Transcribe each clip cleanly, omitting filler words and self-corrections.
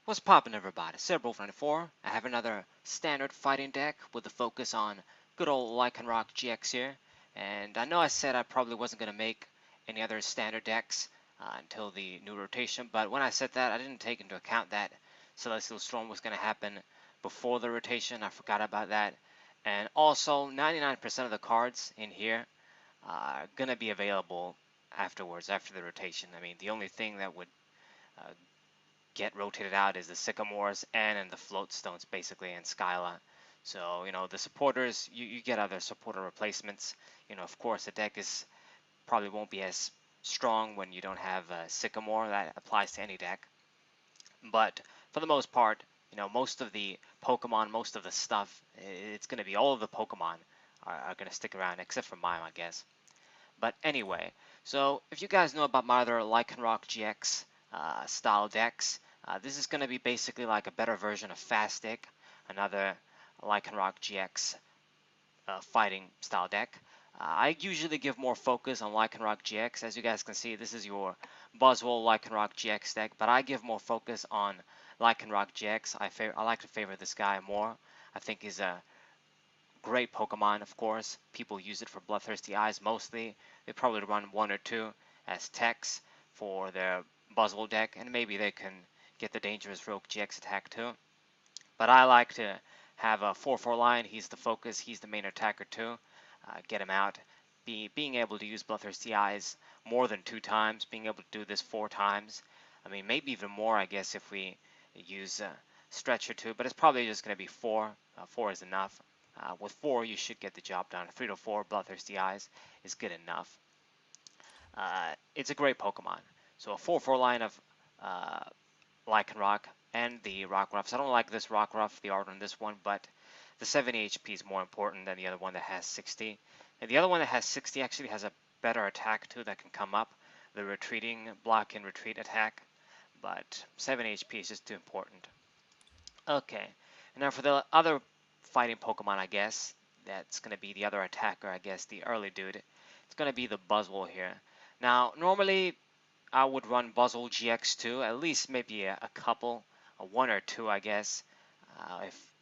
What's poppin', everybody? Cerebral94. I have another standard fighting deck with a focus on good old Lycanroc GX here. And I know I said I probably wasn't going to make any other standard decks until the new rotation, but when I said that, I didn't take into account that Celestial Storm was going to happen before the rotation. I forgot about that. And also, 99% of the cards in here are going to be available afterwards, after the rotation. I mean, the only thing that would uh, get rotated out is the Sycamores and the Floatstones, basically, and Skyla. So, the supporters, you get other supporter replacements. Of course, the deck is probably won't be as strong when you don't have Sycamore. That applies to any deck. But for the most part, most of the Pokemon, most of the stuff, it's going to be all of the Pokemon are going to stick around, except for Mime, I guess. But anyway, so if you guys know about my other Lycanroc GX style decks, this is going to be basically like a better version of Fastic, another Lycanroc GX fighting style deck. I usually give more focus on Lycanroc GX. As you guys can see, this is your Buzzwole Lycanroc GX deck, but I give more focus on Lycanroc GX. I like to favor this guy more. I think he's a great Pokemon, of course. People use it for bloodthirsty eyes mostly. They probably run one or two as techs for their Buzzwole deck, and maybe they can get the dangerous Rogue GX attack too. But I like to have a 4/4 line. He's the focus. He's the main attacker too. Get him out. Being able to use bloodthirsty eyes more than 2 times. Being able to do this 4 times. I mean, maybe even more, I guess, if we use stretch or 2. But it's probably just going to be 4. 4 is enough. With 4, you should get the job done. 3 to 4 bloodthirsty eyes is good enough. It's a great Pokemon. So a 4/4 line of Lycanroc and the Rockruffs. I don't like this Rockruff, the art on this one, but the 70 HP is more important than the other one that has 60. And the other one that has 60 actually has a better attack too that can come up, the retreating block and retreat attack. But 70 HP is just too important. Okay, and now for the other fighting Pokemon, I guess, that's going to be the other attacker, I guess, the early dude. It's going to be the Buzzwole here. Now, normally I would run Buzzwole GX2, at least maybe a couple, 1 or 2, I guess. If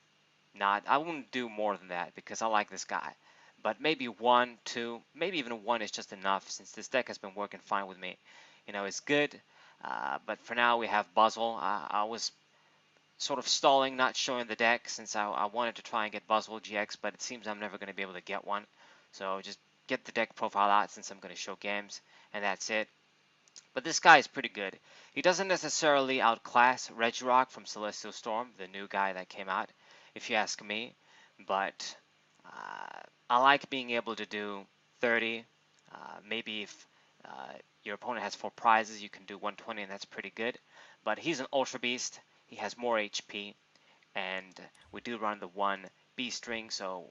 not, I wouldn't do more than that because I like this guy. But maybe 1, 2, maybe even 1 is just enough since this deck has been working fine with me. It's good, but for now we have Buzzwole. I was sort of stalling, not showing the deck since I wanted to try and get Buzzwole GX, but it seems I'm never going to be able to get one. So just get the deck profile out since I'm going to show games, and that's it. But this guy is pretty good. He doesn't necessarily outclass Regirock from Celestial Storm, the new guy that came out, if you ask me. But I like being able to do 30. Maybe if your opponent has 4 prizes, you can do 120, and that's pretty good. But he's an Ultra Beast. He has more HP, and we do run the 1 B string, so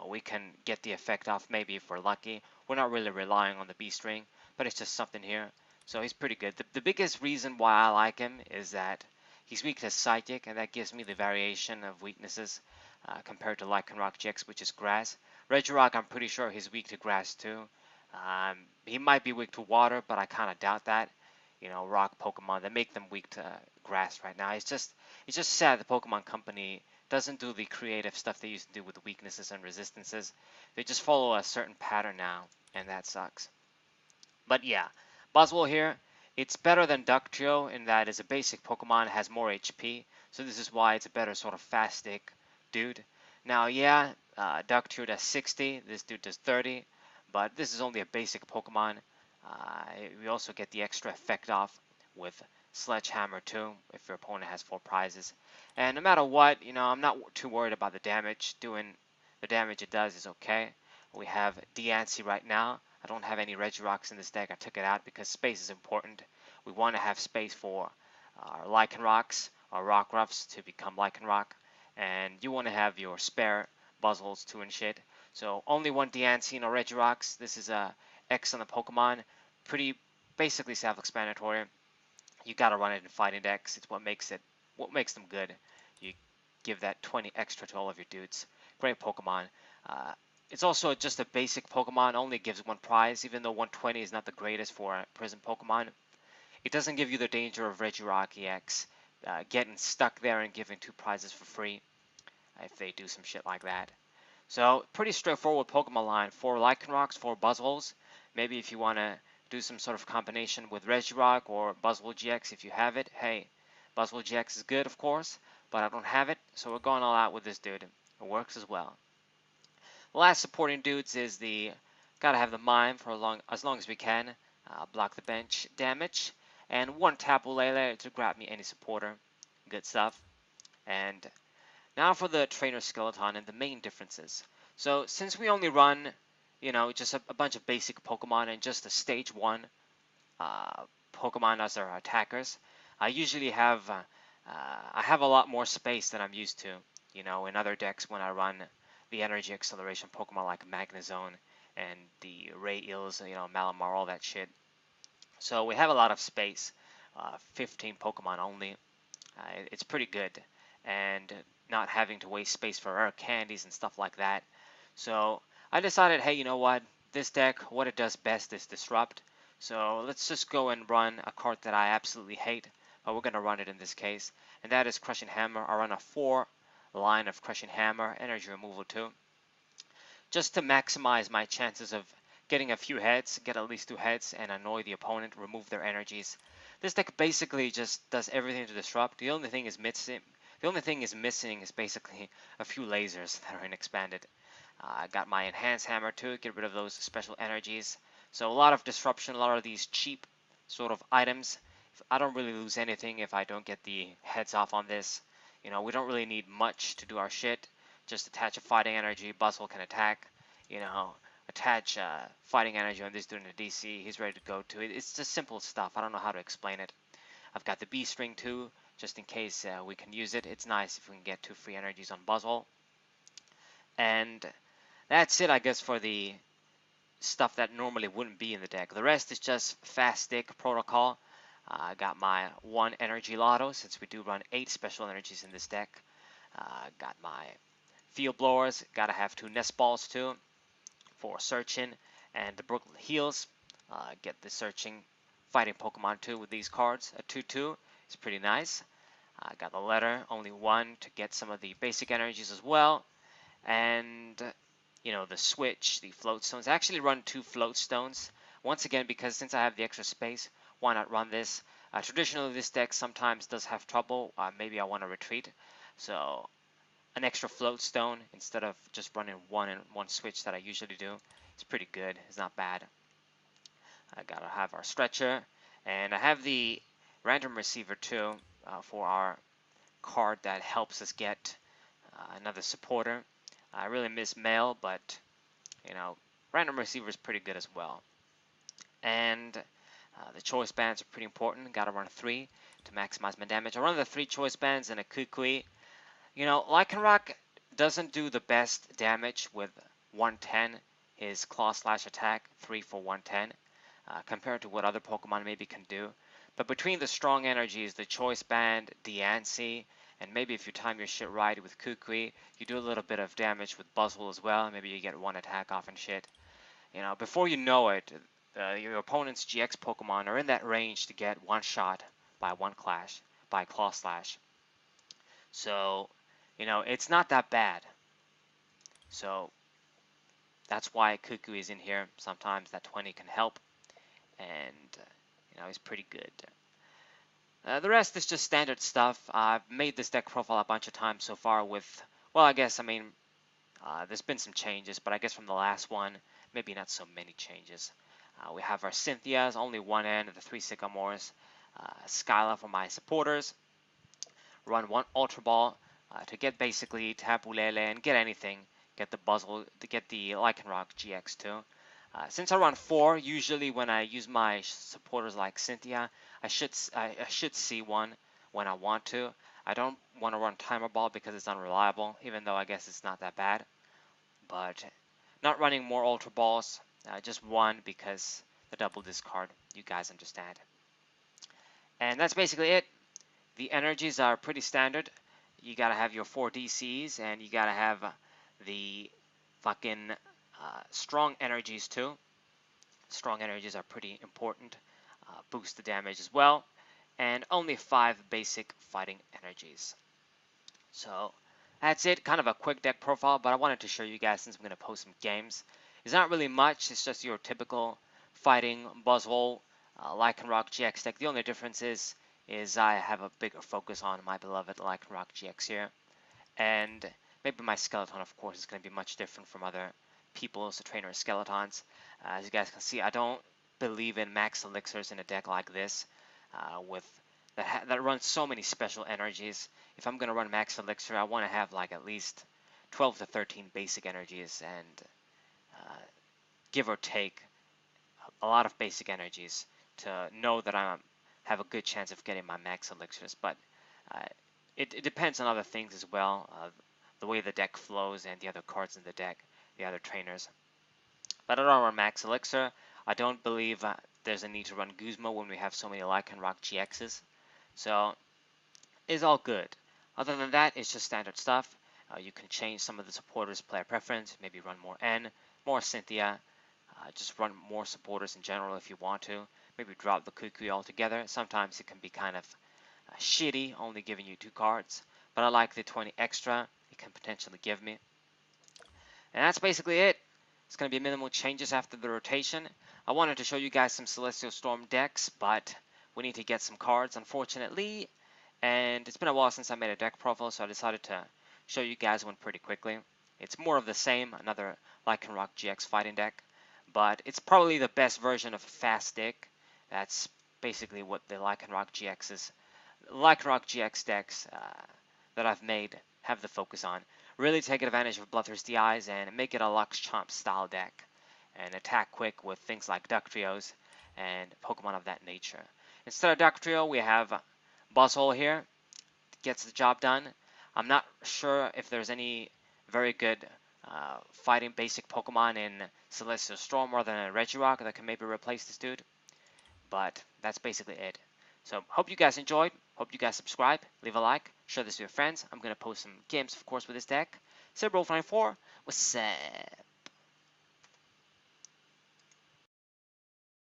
we can get the effect off maybe if we're lucky. We're not really relying on the B string, but it's just something here. So he's pretty good. The biggest reason why I like him is that he's weak to Psychic, and that gives me the variation of weaknesses compared to Lycanroc GX, which is Grass. Regirock, I'm pretty sure he's weak to Grass too. He might be weak to Water, but I kind of doubt that. Rock Pokemon, they make them weak to Grass right now. It's just sad the Pokemon Company doesn't do the creative stuff they used to do with the weaknesses and resistances. They just follow a certain pattern now, and that sucks. But yeah, Buzzwole here, it's better than Ductrio in that it's a basic Pokemon, has more HP, so this is why it's a better sort of Fastic dude. Now, yeah, Ductrio does 60, this dude does 30, but this is only a basic Pokemon. We also get the extra effect off with Sledgehammer too, if your opponent has 4 prizes. And no matter what, I'm not too worried about the damage. Doing the damage it does is okay. We have Diancie right now. I don't have any Regirocks in this deck. I took it out because space is important. We want to have space for our Lycanrocs, our Rockruffs to become Lycanroc. And you want to have your spare Buzzwoles too and shit. So only 1 Diancie, no Regirox. This is a X on the Pokemon. Pretty basically self-explanatory. You gotta run it in fighting decks. It's what makes them good. You give that 20 extra to all of your dudes. Great Pokemon. It's also just a basic Pokemon. Only gives 1 prize, even though 120 is not the greatest for a prison Pokemon. It doesn't give you the danger of Regirock EX getting stuck there and giving 2 prizes for free if they do some shit like that. So pretty straightforward Pokemon line. 4 Lycanrocs, 4 Buzzwoles. Maybe if you want to do some sort of combination with Regirock or Buzzwole GX if you have it. Hey, Buzzwole GX is good, of course, but I don't have it, so we're going all out with this dude. It works as well. The last supporting dudes is the gotta have the Mime for as long as we can. Block the bench damage, and 1 Tapu Lele to grab me any supporter. Good stuff. And now for the trainer skeleton and the main differences. So since we only run, just a bunch of basic Pokemon and just the stage 1 Pokemon as our attackers, I usually have I have a lot more space than I'm used to. In other decks when I run the energy acceleration Pokemon like Magnezone and the Ray Eels, Malamar, all that shit. So we have a lot of space. 15 Pokemon only. It's pretty good, and not having to waste space for rare candies and stuff like that. So I decided, hey, you know what? This deck, what it does best is disrupt. So let's just go and run a card that I absolutely hate, but we're going to run it in this case, and that is Crushing Hammer. I run a 4 line of Crushing Hammer, energy removal too, just to maximize my chances of getting a few heads, get at least 2 heads, and annoy the opponent, remove their energies. This deck basically just does everything to disrupt. The only thing is missing is basically a few lasers that are expanded. I got my Enhance Hammer too, get rid of those special energies. So a lot of disruption, a lot of these cheap sort of items. I don't really lose anything if I don't get the heads off on this. We don't really need much to do our shit. Just attach a fighting energy, Buzzwole can attack. Attach fighting energy on this dude in the DC. He's ready to go to it. It's just simple stuff. I don't know how to explain it. I've got the B string too, just in case we can use it. It's nice if we can get 2 free energies on Buzzwole. And that's it, I guess, for the stuff that normally wouldn't be in the deck. The rest is just fast stick protocol. I got my 1 energy lotto since we do run 8 special energies in this deck. Got my field blowers. Gotta have 2 nest balls too for searching, and the Brooklyn Heals. Get the searching fighting Pokemon too with these cards. A 2/2 is pretty nice. I got the letter, only 1 to get some of the basic energies as well. And the switch, the float stones. I actually run 2 float stones. Once again, because since I have the extra space, why not run this? Traditionally, this deck sometimes does have trouble. Maybe I want to retreat. So an extra float stone instead of just running 1 and 1 switch that I usually do. It's pretty good. It's not bad. I gotta have our stretcher, and I have the random receiver too for our card that helps us get another supporter. I really miss mail, but random receiver is pretty good as well. And the choice bands are pretty important. Gotta run 3 to maximize my damage. I run the 3 choice bands and a Kukui. Lycanroc doesn't do the best damage with 110. His claw slash attack 3 for 110 compared to what other Pokemon maybe can do. But between the strong energies, the choice band, Diancie, and maybe if you time your shit right with Kukui, you do a little bit of damage with Buzzwole as well. Maybe you get 1 attack off and shit. Before you know it, your opponent's GX Pokemon are in that range to get 1 shot by 1 clash, by claw slash. So, it's not that bad. So that's why Kukui is in here. Sometimes that 20 can help, and he's pretty good. The rest is just standard stuff. I've made this deck profile a bunch of times so far with, well, there's been some changes, but I guess from the last one, maybe not so many changes. We have our Cynthias, only 1 end, the 3 Sycamores, Skyla for my supporters. Run 1 Ultra Ball to get basically Tapu Lele and get anything. Get the Buzzwole, to get the Lycanroc GX too. Since I run 4, usually when I use my supporters like Cynthia, I should see 1 when I want to. I don't want to run Timer Ball because it's unreliable, even though I guess it's not that bad. But not running more Ultra Balls, just 1 because the double discard, you guys understand. And that's basically it. The energies are pretty standard. You gotta have your 4 DCs, and you gotta have the fucking strong energies too. Strong energies are pretty important. Boost the damage as well. and only 5 basic fighting energies. So that's it, kind of a quick deck profile, but I wanted to show you guys since I'm going to post some games. It's not really much, it's just your typical fighting Buzzwole, Lycanroc GX deck. The only difference is I have a bigger focus on my beloved Lycanroc GX here. And maybe my skeleton, of course, is going to be much different from other people's trainer skeletons. As you guys can see, I don't believe in max elixirs in a deck like this with that runs so many special energies. If I'm going to run max elixir, I want to have like at least 12 to 13 basic energies and give or take a lot of basic energies to know that I have a good chance of getting my max elixirs. But uh, it depends on other things as well, the way the deck flows and the other cards in the deck, the other trainers. But I don't run max elixir. I don't believe there's a need to run Guzma when we have so many Lycanroc GXs. So it's all good. Other than that, it's just standard stuff. You can change some of the supporters' player preference, maybe run more N, more Cynthia, just run more supporters in general if you want to. Maybe drop the Kukui altogether. Sometimes it can be kind of shitty, only giving you 2 cards, but I like the 20 extra it can potentially give me. And that's basically it. It's going to be minimal changes after the rotation. I wanted to show you guys some Celestial Storm decks, but we need to get some cards, unfortunately. And it's been a while since I made a deck profile, so I decided to show you guys one pretty quickly. It's more of the same, another Lycanroc GX fighting deck, but it's probably the best version of Fast Deck. That's basically what the Lycanroc GX decks that I've made have the focus on. Really take advantage of Bloodthirsty Eyes and make it a luxchomp style deck and attack quick with things like Ductrios and Pokemon of that nature. Instead of Ductrio, we have Buzzwole here. Gets the job done. I'm not sure if there's any very good fighting basic Pokemon in Celestial Storm other than a Regirock that can maybe replace this dude. But that's basically it. So hope you guys enjoyed. Hope you guys subscribe, leave a like, share this with your friends. I'm going to post some games, of course, with this deck. Cerebral 94, what's up?